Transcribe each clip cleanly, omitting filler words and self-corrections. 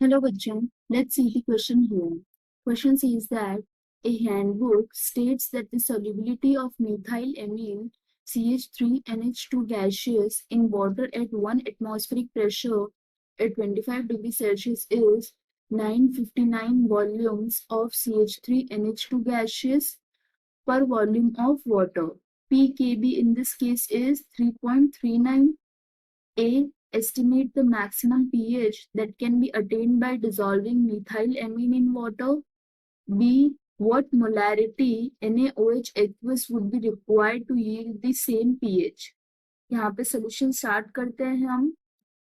Hello bachchan, let's see the question here. Question says that a handbook states that the solubility of methylamine CH3NH2 gaseous in water at 1 atmospheric pressure at 25 degrees Celsius is 959 volumes of CH3NH2 gaseous per volume of water. pKb in this case is 3.39. A. Estimate the maximum pH that can be attained by dissolving methylamine in water. B. What molarity NaOH aqueous would be required to yield the same pH? यहाँ पे solution start करते हैं हम,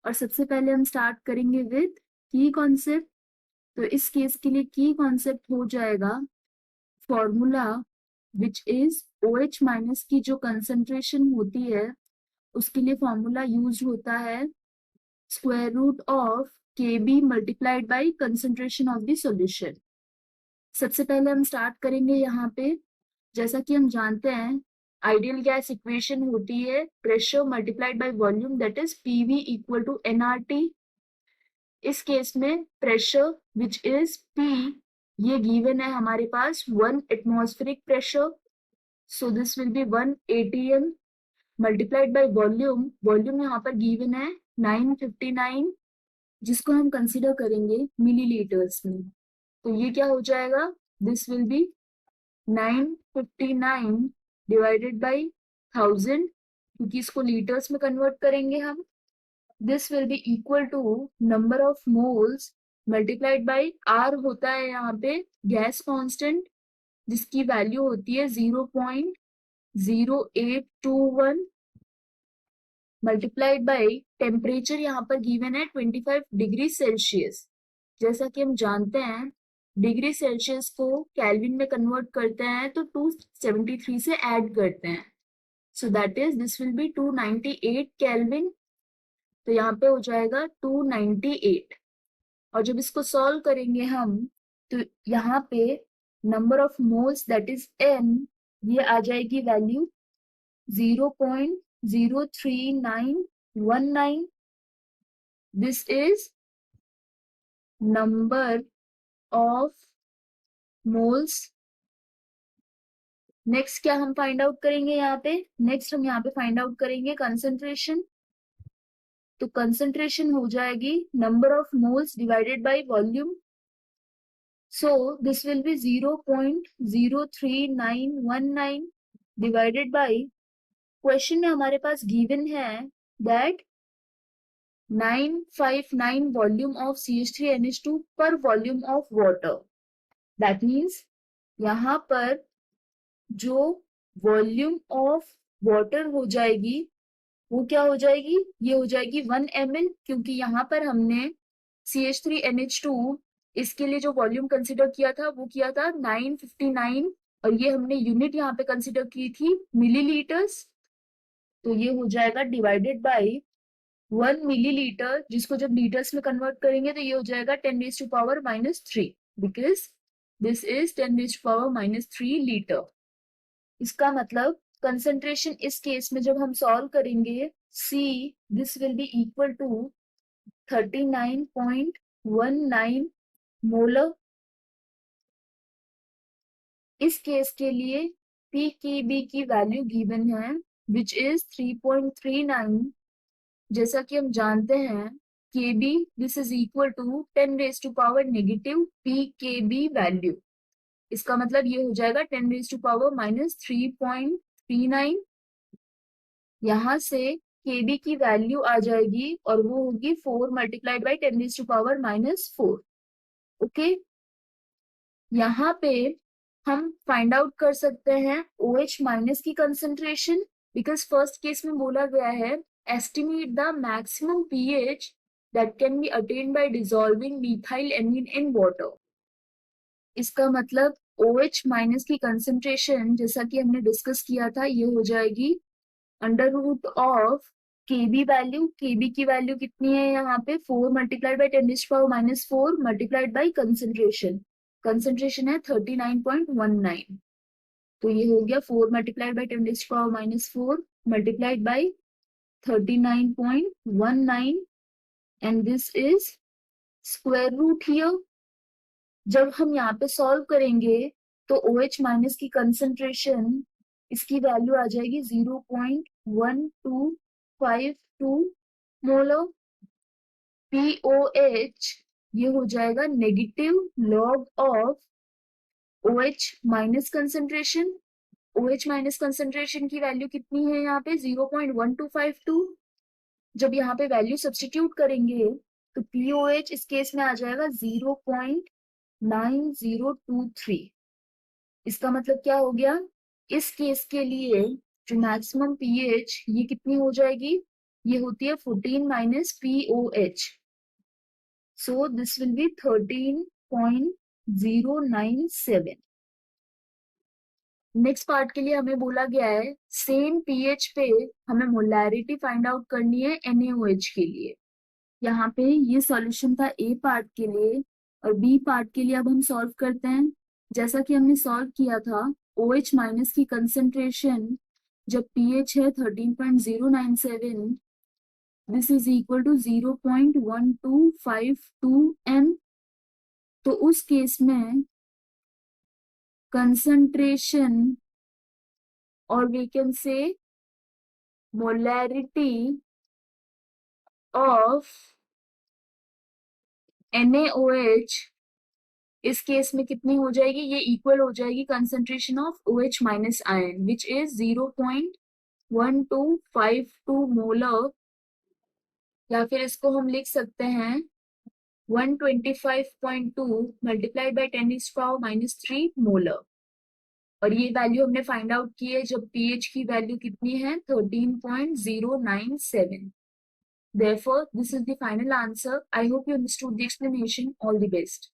और सबसे पहले हम start करेंगे विद की कॉन्सेप्ट. तो इस केस के लिए की कॉन्सेप्ट हो जाएगा formula which is OH minus की जो कंसंट्रेशन होती है उसके लिए फॉर्मूला यूज होता है square root of Kb multiplied by concentration of the solution. सबसे पहले हम स्टार्ट करेंगे यहाँ पे. जैसा कि हम जानते हैं आइडियल गैस इक्वेशन होती है pressure multiplied by volume, that is PV equal to nRT. इस केस में प्रेशर विच इज P ये गिवन है हमारे पास 1 atmospheric pressure, so this will be 1 atm multiplied by volume. Volume यहाँ पर गिवन है 959, जिसको हम कंसिडर करेंगे मिलीलीटर्स में. तो ये क्या हो जाएगा, this will be 959 divided by 1000, क्योंकि इसको लीटर्स में कन्वर्ट करेंगे हम. This will be equal to number of moles multiplied by R होता है यहाँ पे गैस कांस्टेंट, जिसकी वैल्यू होती है 0.0821 मल्टीप्लाइड बाय टेम्परेचर यहाँ पर गिवन है 25 डिग्री सेल्सियस. जैसा कि हम जानते हैं डिग्री सेल्सियस को केल्विन में कन्वर्ट करते हैं तो 273 से ऐड करते हैं, so that is this will B 298 kelvin. तो यहाँ पे हो जाएगा 298. और जब इसको सॉल्व करेंगे हम तो यहाँ पे number of moles that is n, ये आ जाएगी value 0.03919. This is number of moles. Next क्या हम फाइंड आउट करेंगे यहाँ पे, नेक्स्ट हम यहाँ पे फाइंड आउट करेंगे कंसंट्रेशन. तो कंसंट्रेशन हो जाएगी number of moles divided by volume, so this will B 0.03919 divided by, question में हमारे पास गिवन है दैट 959 वॉल्यूम ऑफ CH3NH2 पर volume of water. That means यहाँ पर जो वॉल्यूम ऑफ वाटर हो जाएगी वो क्या हो जाएगी, ये हो जाएगी 1 ml, क्योंकि यहाँ पर हमने CH3NH2 इसके लिए जो वॉल्यूम कंसिडर किया था वो किया था 959, और ये हमने यूनिट यहाँ पे कंसिडर की थी मिलीलीटर्स. तो ये हो जाएगा डिवाइडेड बाय 1 मिलीलीटर, जिसको जब लीटर्स में कन्वर्ट करेंगे तो ये हो जाएगा 10⁻⁻³ बिकॉज दिस इज 10⁻⁻³ लीटर. इसका मतलब कंसंट्रेशन इस केस में जब हम सॉल्व करेंगे C this will be equal to 39.19 molar. इस केस के लिए pKb की वैल्यू गिवन है विच इज 3.39. जैसा कि हम जानते हैं Kb this is equal to 10⁻⁻³ pKb value. इसका मतलब ये हो जाएगा 10⁻⁻³ यहाँ से Kb की वैल्यू आ जाएगी और वो होगी 4 मल्टीप्लाइड बाई 10⁻⁻⁴. ओके, यहाँ पे हम फाइंड आउट कर सकते हैं OH माइनस की कंसंट्रेशन, बिकॉज फर्स्ट केस में बोला गया है estimate the maximum pH that can be attend bye dissolving methylamine in water. इसका मतलब OH माइनस की कंसंट्रेशन जैसा कि हमने डिस्कस किया था ये हो जाएगी under root of Kb value. Kb की वैल्यू कितनी है यहाँ पे 4 multiplied by 10⁻⁻⁴ multiplied by concentration. Concentration है 39.19, तो ये हो गया 4 multiplied by 10⁻⁻⁴ multiplied by 39.19, and this is square root here, जब हम यहाँ पे सॉल्व करेंगे तो OH माइनस की कंसंट्रेशन, इसकी वैल्यू आ जाएगी 0.1252 मोलर। POH ये हो जाएगा negative log of OH minus concentration. OH minus concentration की वैल्यू कितनी है यहाँ पे 0.1252। जब यहाँ पे वैल्यू सब्स्टिट्यूट करेंगे तो POH इस केस में आ जाएगा 0.9023। इसका मतलब क्या हो गया, इस केस के लिए जो मैक्सिमम pH ये कितनी हो जाएगी, ये होती है 14 minus POH, so this will B 13.097। Next part के लिए हमें बोला गया है सेम pH पे हमें मोलैरिटी फाइंड आउट करनी है NaOH के लिए। यहाँ पे ये सॉल्यूशन था A पार्ट के लिए, और B पार्ट के लिए अब हम सॉल्व करते हैं। जैसा कि हमने सॉल्व किया था, OH माइनस की कंसंट्रेशन जब pH है 13.097, this is equal to 0.1252 m। तो उस केस में कंसंट्रेशन, और we can say molarity of NaOH इस केस में कितनी हो जाएगी, ये इक्वल हो जाएगी concentration of OH minus ion which is 0.1252 molar, या फिर इसको हम लिख सकते हैं 125.2 मल्टीप्लाइड बाई 10⁻³ मोलर। और ये वैल्यू हमने फाइंड आउट की है जब pH की वैल्यू कितनी है 13.097। Therefore, this is the final answer. I hope you understood the explanation. All the best.